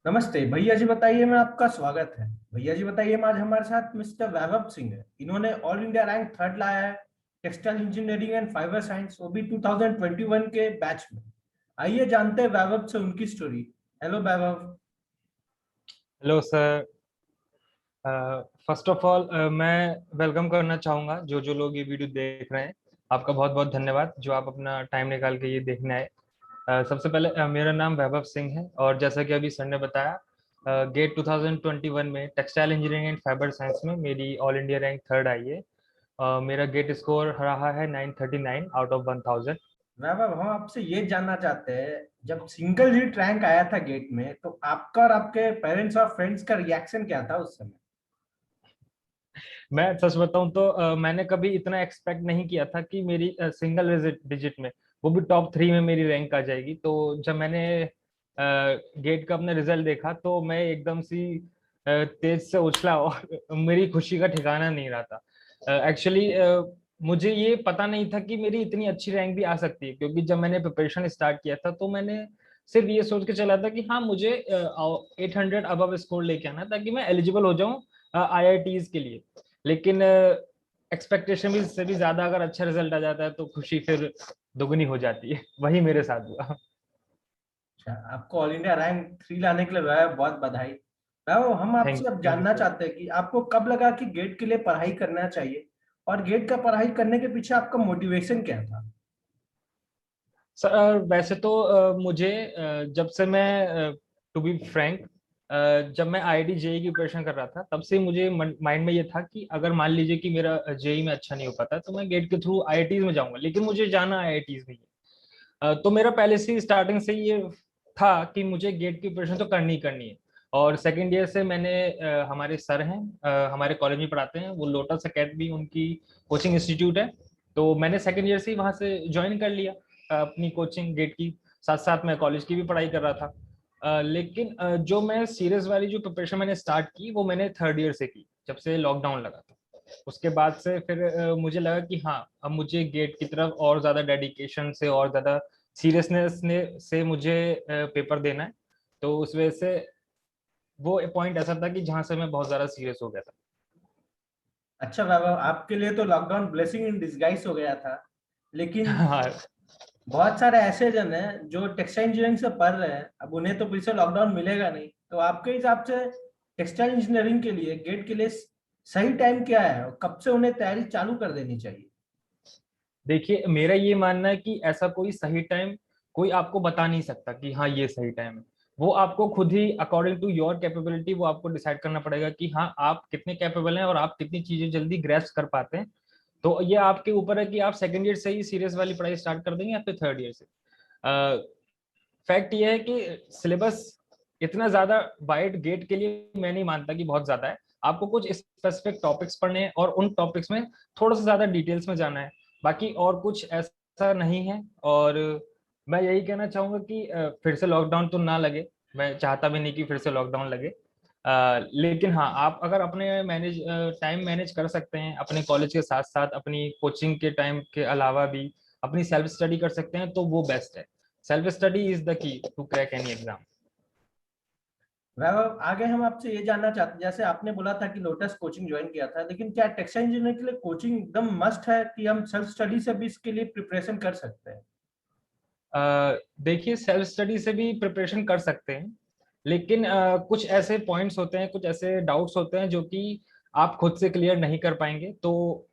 नमस्ते भैया जी, बताइए में आपका स्वागत है। भैया जी बताइए, आज हमारे साथ मिस्टर वैभव सिंह है। इन्होंने ऑल इंडिया रैंक थर्ड लाया है textile engineering and fibre science, वो भी 2021 के बैच में। आइए जानते हैं वैभव से उनकी story. Hello Vaibhav. Hello sir. First of all मैं वेलकम करना चाहूँगा जो जो लोग ये वीडियो देख रहे हैं। आपका बहुत बहुत धन्यवाद जो आप अपना टाइम निकाल के ये देखने आए। सबसे पहले मेरा नाम वैभव सिंह है और जैसा कि अभी सर ने बताया, गेट 2021 में textile engineering and fibre science में मेरी ऑल इंडिया रैंक थर्ड आई है। मेरा गेट स्कोर रहा है 939 आउट ऑफ 1000। वैभव, हम आपसे ये जानना चाहते हैं, जब सिंगल डिजिट रैंक आया था गेट में, तो आपका और आपके पेरेंट्स और फ्रेंड्स का रिएक्शन क्या था उस समय? मैं सच बताऊं तो मैंने कभी इतना एक्सपेक्ट नहीं किया था कि मेरी सिंगल डिजिट में, वो भी टॉप 3 में मेरी रैंक आ जाएगी। तो जब मैंने गेट का अपना रिजल्ट देखा तो मैं एकदम सी तेज से उछला और मेरी खुशी का ठिकाना नहीं रहा था। एक्चुअली मुझे ये पता नहीं था कि मेरी इतनी अच्छी रैंक भी आ सकती है, क्योंकि जब मैंने प्रिपरेशन स्टार्ट किया था तो मैंने सिर्फ ये सोच के चला था कि हाँ, मुझे 800 अबव स्कोर लेके आना ताकि मैं एलिजिबल हो जाऊं आईआईटीज के लिए। लेकिन एक्सपेक्टेशन भी से भी ज्यादा अगर अच्छा रिजल्ट आ जाता है तो खुशी फिर दोगुनी हो जाती है। वही मेरे साथ हुआ। अच्छा, आपको ऑल इंडिया रैंक 3 लाने के लिए वैभव बहुत बधाई। वैभव, हम आपसे अब थैंक यू जानना सर। चाहते हैं कि आपको कब लगा कि गेट के लिए पढ़ाई करना चाहिए, और गेट का पढ़ाई करने के पीछे आपका मोटिवेशन क्या था? सर वैसे तो मुझे जब से मैं टू बी फ्रैंक, जब मैं आईआईटी जेई की प्रिपरेशन कर रहा था तब से मुझे माइंड में ये था कि अगर मान लीजिए कि मेरा जेई में अच्छा नहीं हो पाता तो मैं गेट के थ्रू आईआईटीज में जाऊंगा, लेकिन मुझे जाना आईआईटीज में ही है। तो मेरा पहले से स्टार्टिंग से ये था कि मुझे गेट की प्रिपरेशन तो करनी ही करनी है। और सेकेंड ईयर से मैंने हमारे सर हैं, हमारे कॉलेज में पढ़ाते हैं, वो लोटस एकेडमी उनकी कोचिंग इंस्टीट्यूट है। तो मैंने सेकेंड ईयर से ही वहां से ज्वाइन कर लिया अपनी कोचिंग गेट की। साथ साथ मैं कॉलेज की भी पढ़ाई कर रहा था। लेकिन जो मैं सीरियस वाली जो प्रिपरेशन मैंने स्टार्ट की वो मैंने थर्ड ईयर से की, जब से लॉकडाउन लगा था। उसके बाद से फिर मुझे लगा कि हाँ, अब मुझे गेट की तरफ और ज्यादा डेडिकेशन से और ज्यादा सीरियसनेस ने से मुझे पेपर देना है। तो उस वजह से वो पॉइंट ऐसा था कि जहां से मैं बहुत ज्यादा सीरियस हो गया था। अच्छा वैभव, आपके लिए तो लॉकडाउन ब्लेसिंग इन डिस्गाइज हो गया था, लेकिन हाँ। बहुत सारे ऐसे जन हैं जो टेक्सटाइल इंजीनियरिंग से पढ़ रहे हैं, अब उन्हें तो फिर से लॉकडाउन मिलेगा नहीं। तो आपके हिसाब से टेक्सटाइल इंजीनियरिंग के लिए, गेट के लिए सही टाइम क्या है, और कब से उन्हें तैयारी चालू कर देनी चाहिए? देखिए, मेरा ये मानना है कि ऐसा कोई सही टाइम कोई आपको बता नहीं सकता कि हाँ ये सही टाइम है। वो आपको खुद ही अकॉर्डिंग टू योर कैपेबिलिटी वो आपको डिसाइड करना पड़ेगा कि हाँ आप कितने कैपेबल हैं और आप कितनी चीजें जल्दी ग्रैस्प कर पाते हैं। तो ये आपके ऊपर है कि आप सेकंड ईयर से ही सीरियस वाली पढ़ाई स्टार्ट कर देंगे या फिर थर्ड ईयर से। फैक्ट ये है कि सिलेबस इतना ज्यादा वाइड गेट के लिए मैं नहीं मानता कि बहुत ज्यादा है। आपको कुछ स्पेसिफिक टॉपिक्स पढ़ने हैं और उन टॉपिक्स में थोड़ा सा ज्यादा डिटेल्स में जाना है। बाकी और कुछ ऐसा नहीं है। और मैं यही कहना चाहूंगा कि फिर से लॉकडाउन तो ना लगे। मैं चाहता भी नहीं कि फिर से लॉकडाउन लगे। लेकिन हाँ, आप अगर अपने टाइम मैनेज कर सकते हैं अपने कॉलेज के साथ साथ अपनी कोचिंग के टाइम के अलावा भी अपनी सेल्फ स्टडी कर सकते हैं तो वो बेस्ट है। Self study is the key to crack any exam. Vaibhav, आगे हम आपसे ये जानना चाहते हैं, जैसे आपने बोला था कि लोटस कोचिंग ज्वाइन किया था, लेकिन क्या टेक्सटाइल इंजीनियरिंग के लिए कोचिंग एकदम मस्ट है, कि हम सेल्फ स्टडी से भी इसके लिए प्रिपरेशन कर सकते हैं? देखिए, सेल्फ स्टडी से भी प्रिपरेशन कर सकते हैं, लेकिन कुछ ऐसे पॉइंट्स होते हैं, कुछ ऐसे डाउट्स होते हैं जो कि आप खुद से क्लियर नहीं कर पाएंगे। तो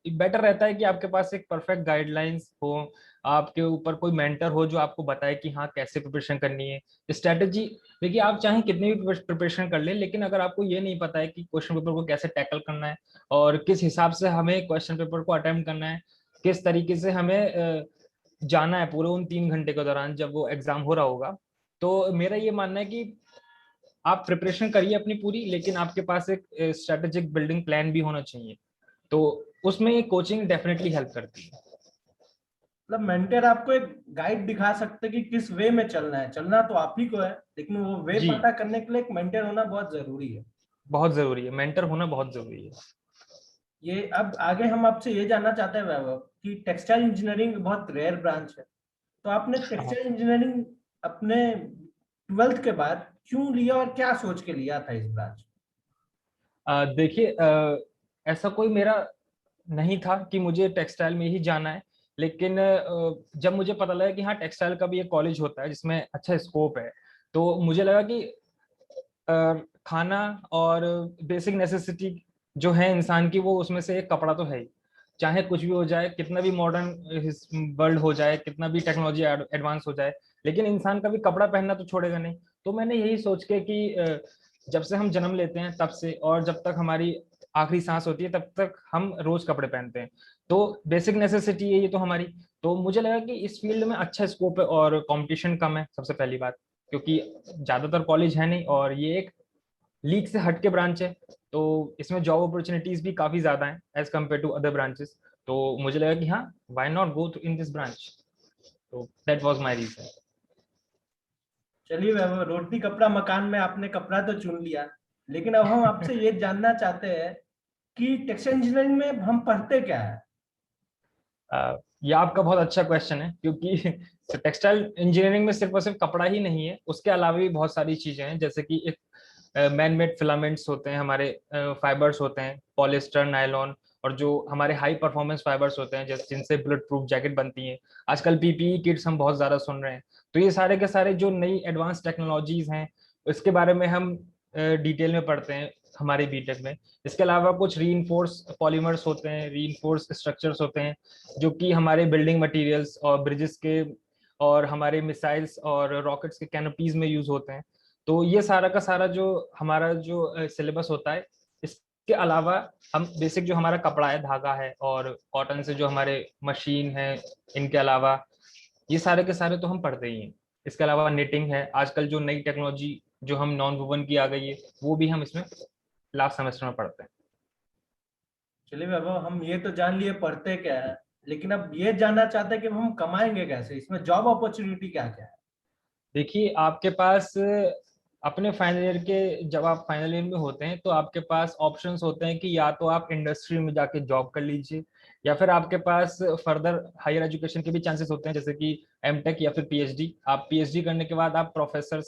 बेटर रहता है कि आपके पास एक परफेक्ट गाइडलाइंस हो, आपके ऊपर कोई मेंटर हो जो आपको बताए कि हाँ कैसे प्रिपरेशन करनी है, स्ट्रेटेजी। देखिए, आप चाहे कितनी भी प्रिपरेशन कर लें, लेकिन अगर आपको ये नहीं पता है कि क्वेश्चन पेपर को कैसे टैकल करना है और किस हिसाब से हमें क्वेश्चन पेपर को अटेम्प्ट करना है, किस तरीके से हमें जाना है पूरे उन 3 घंटे के दौरान जब वो एग्जाम हो रहा होगा, तो मेरा ये मानना है कि आप प्रिपरेशन करिए अपनी पूरी, लेकिन आपके पास एक स्ट्रेटेजिक बिल्डिंग प्लान भी होना चाहिए। तो उसमें कोचिंग डेफिनेटली हेल्प करती है। मतलब मेंटर आपको एक गाइड दिखा सकते हैं कि किस वे में चलना है, चलना तो आप ही को है, लेकिन वो वे जी, पता करने के लिए एक मेंटर होना बहुत जरूरी है। बहुत जरूरी है, मेंटर होना बहुत जरूरी है। ये अब आगे हम आपसे ये जानना चाहते हैं वैभव, कि टेक्सटाइल इंजीनियरिंग बहुत रेयर ब्रांच है, तो आपने हाँ। टेक्सटाइल इंजीनियरिंग अपने ट्वेल्थ के बाद क्यों लिया और क्या सोच के लिया था इस ब्रांच? देखिए, ऐसा कोई मेरा नहीं था कि मुझे टेक्सटाइल में ही जाना है। लेकिन जब मुझे पता लगा कि हाँ, टेक्सटाइल का भी एक कॉलेज होता है जिसमें अच्छा स्कोप है, तो मुझे लगा कि खाना और बेसिक नेसेसिटी जो है इंसान की, वो उसमें से एक कपड़ा तो है ही। चाहे कुछ भी हो जाए, कितना भी मॉडर्न वर्ल्ड हो जाए, कितना भी टेक्नोलॉजी एडवांस हो जाए, लेकिन इंसान कभी कपड़ा पहनना तो छोड़ेगा नहीं। तो मैंने यही सोच के कि जब से हम जन्म लेते हैं तब से, और जब तक हमारी आखिरी सांस होती है, तब तक हम रोज कपड़े पहनते हैं। तो बेसिक नेसेसिटी है ये तो हमारी। तो मुझे लगा कि इस फील्ड में अच्छा स्कोप है और कंपटीशन कम है, सबसे पहली बात, क्योंकि ज्यादातर कॉलेज है नहीं, और ये एक लीग से हट के ब्रांच है। तो इसमें जॉब अपॉर्चुनिटीज भी काफी ज्यादा हैं as compared to other branches. तो मुझे लगा कि हाँ, why not go in this branch. तो दैट वाज माय रीजन। चलिए वैभव, रोटी कपड़ा मकान में आपने कपड़ा तो चुन लिया, लेकिन अब हम आपसे ये जानना चाहते हैं कि टेक्सटाइल इंजीनियरिंग में हम पढ़ते क्या है? ये आपका बहुत अच्छा क्वेश्चन है, क्योंकि टेक्सटाइल इंजीनियरिंग में सिर्फ और सिर्फ कपड़ा ही नहीं है, उसके अलावा भी बहुत सारी चीजें हैं। जैसे कि एक मैन मेड फिलामेंट्स होते हैं हमारे, फाइबर्स होते हैं, पॉलिस्टर, नायलॉन, और जो हमारे हाई परफॉर्मेंस फाइबर्स होते हैं, जैसे जिनसे बुलेट प्रूफ जैकेट बनती हैं। आजकल पीपीई किट्स हम बहुत ज्यादा सुन रहे हैं। तो ये सारे के सारे जो नई एडवांस टेक्नोलॉजीज हैं, इसके बारे में हम डिटेल में पढ़ते हैं हमारे बीटेक में। इसके अलावा कुछ रीइंफोर्स पॉलीमर्स होते हैं, रीइंफोर्स स्ट्रक्चर्स होते हैं, जो कि हमारे बिल्डिंग मटेरियल्स और ब्रिजेस के और हमारे मिसाइल्स और रॉकेट्स के कैनोपीज में यूज होते हैं। तो ये सारा का सारा जो हमारा जो सिलेबस होता है, इसके अलावा हम बेसिक जो हमारा कपड़ा है, धागा है, और कॉटन से जो हमारे मशीन है, इनके अलावा ये सारे के सारे तो हम पढ़ते ही हैं। इसके अलावा निटिंग है, आजकल जो नई टेक्नोलॉजी जो हम नॉन वुवन की आ गई है, वो भी हम इसमें लास्ट सेमेस्टर में पढ़ते हैं। चलिए वैभव, हम ये तो जान लिए पढ़ते क्या है, लेकिन अब ये जानना चाहते हैं कि हम कमाएंगे कैसे, इसमें जॉब अपॉर्चुनिटी क्या क्या है? देखिए, आपके पास अपने फाइनल ईयर के, जब आप फाइनल ईयर में होते हैं, तो आपके पास ऑप्शंस होते हैं कि या तो आप इंडस्ट्री में जाके जॉब कर लीजिए, या फिर आपके पास फर्दर हायर एजुकेशन के भी चांसेस होते हैं, जैसे कि एमटेक या फिर पीएचडी। आप पीएचडी करने के बाद आप प्रोफेसर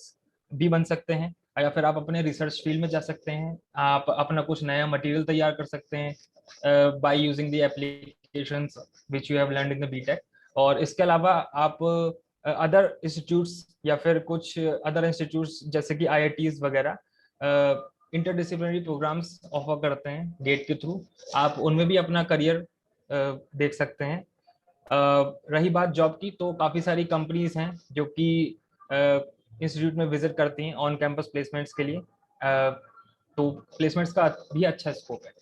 भी बन सकते हैं, या फिर आप अपने रिसर्च फील्ड में जा सकते हैं। आप अपना कुछ नया मटेरियल तैयार कर सकते हैं by using the applications which you have learned in the BTech. और इसके अलावा आप अदर इंस्टीट्यूट्स या फिर कुछ अदर इंस्टीट्यूट्स जैसे कि आईआईटीज वगैरह इंटरडिसिप्लिनरी प्रोग्राम्स ऑफर करते हैं गेट के थ्रू। आप उनमें भी अपना करियर देख सकते हैं। रही बात जॉब की, तो काफ़ी सारी कंपनीज हैं जो कि इंस्टीट्यूट में विजिट करती हैं ऑन कैंपस प्लेसमेंट्स के लिए। तो प्लेसमेंट्स का भी अच्छा स्कोप है।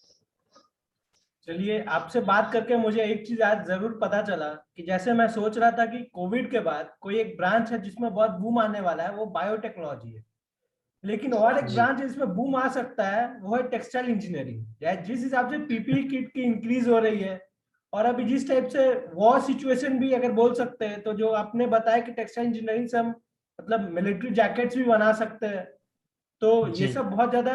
चलिए, आपसे बात करके मुझे एक चीज आज जरूर पता चला कि जैसे मैं सोच रहा था कि कोविड के बाद कोई एक ब्रांच है जिसमें बहुत बूम आने वाला है, वो बायोटेक्नोलॉजी है। लेकिन और एक जी ब्रांच जिसमें बूम आ सकता है वो है टेक्सटाइल इंजीनियरिंग। जिस हिसाब से पीपीई किट की इंक्रीज हो रही है, और अभी जिस टाइप से वॉर सिचुएशन भी अगर बोल सकते हैं, तो जो आपने बताया कि टेक्सटाइल इंजीनियरिंग से हम मतलब मिलिट्री जैकेट्स भी बना सकते हैं, तो ये जी सब बहुत ज्यादा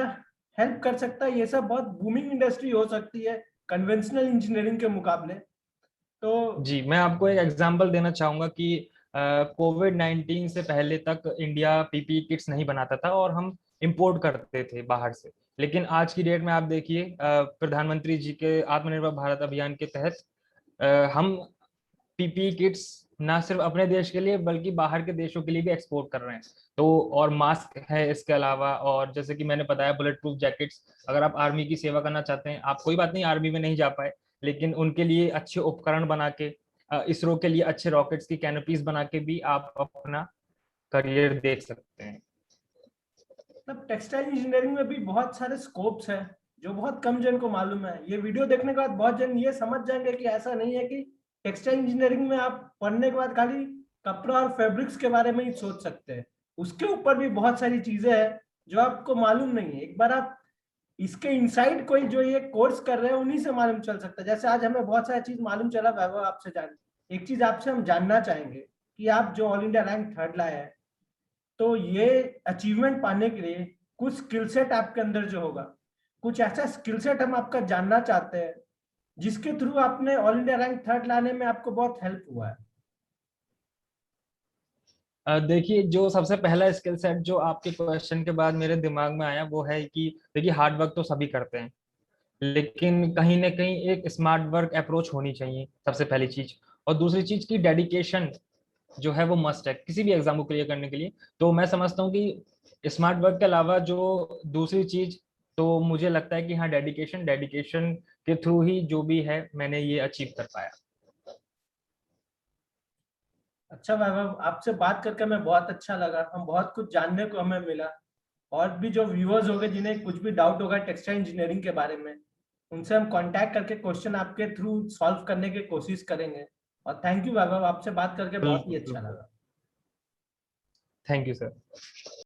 हेल्प कर सकता है। ये सब बहुत बूमिंग इंडस्ट्री हो सकती है कन्वेंशनल इंजीनियरिंग के मुकाबले। तो जी, मैं आपको एक एग्जांपल देना चाहूंगा कि कोविड 19 से पहले तक इंडिया पीपीई किट्स नहीं बनाता था, और हम इंपोर्ट करते थे बाहर से। लेकिन आज की डेट में आप देखिए, प्रधानमंत्री जी के आत्मनिर्भर भारत अभियान के तहत हम पीपीई किट्स ना सिर्फ अपने देश के लिए बल्कि बाहर के देशों के लिए भी एक्सपोर्ट कर रहे हैं। तो और मास्क है इसके अलावा, और जैसे कि मैंने बताया बुलेट प्रूफ जैकेट्स। अगर आप आर्मी की सेवा करना चाहते हैं, आप कोई बात नहीं आर्मी में नहीं जा पाए, लेकिन उनके लिए अच्छे उपकरण बना के, इसरो के लिए अच्छे रॉकेट्स की कैनोपीज बना के भी आप अपना करियर देख सकते हैं। मतलब टेक्सटाइल इंजीनियरिंग में भी बहुत सारे स्कोप्स हैं जो बहुत कम जन को मालूम है। ये वीडियो देखने के बाद बहुत जन ये समझ जाएंगे कि ऐसा नहीं है कि टेक्सटाइल इंजीनियरिंग में आप पढ़ने के बाद खाली कपड़ा और फैब्रिक्स के बारे में ही सोच सकते हैं। उसके ऊपर भी बहुत सारी चीजें हैं जो आपको मालूम नहीं है। एक बार आप इसके इनसाइड कोई जो ये कोर्स कर रहे हैं उन्हीं से मालूम चल सकता है। जैसे आज हमें बहुत सारी चीज मालूम चला वैभव आपसे जान, एक चीज आपसे हम जानना चाहेंगे कि आप जो ऑल इंडिया रैंक थर्ड लाए हैं, तो ये अचीवमेंट पाने के लिए कुछ स्किल सेट आपके अंदर जो होगा, कुछ ऐसा स्किल सेट हम आपका जानना चाहते हैं जिसके थ्रू आपने ऑल इंडिया रैंक थर्ड लाने में आपको बहुत हेल्प हुआ है। देखिए, जो सबसे पहला स्किल सेट जो आपके क्वेश्चन के बाद मेरे दिमाग में आया वो है कि देखिए, हार्ड वर्क तो सभी करते हैं, लेकिन कहीं ना कहीं एक स्मार्ट वर्क अप्रोच होनी चाहिए, सबसे पहली चीज। और दूसरी चीज की डेडिकेशन जो है वो मस्ट है किसी भी एग्जाम को क्लियर करने के लिए। तो मैं समझता हूँ कि स्मार्ट वर्क के अलावा जो दूसरी चीज, तो मुझे लगता है कि हाँ, डेडिकेशन, डेडिकेशन के थ्रू ही जो भी है मैंने ये अचीव कर पाया। अच्छा वैभव, आपसे बात करके मैं बहुत अच्छा लगा, हम बहुत कुछ जानने को हमें मिला। और भी जो व्यूअर्स होंगे जिन्हें कुछ भी डाउट होगा टेक्सटाइल इंजीनियरिंग के बारे में, उनसे हम कांटेक्ट करके क्वेश्चन आपके थ्रू सॉल्व करने की कोशिश करेंगे। और थैंक यू वैभव, आपसे बात करके बहुत ही बिल्कुल अच्छा बिल्कुल। लगा। Thank you sir.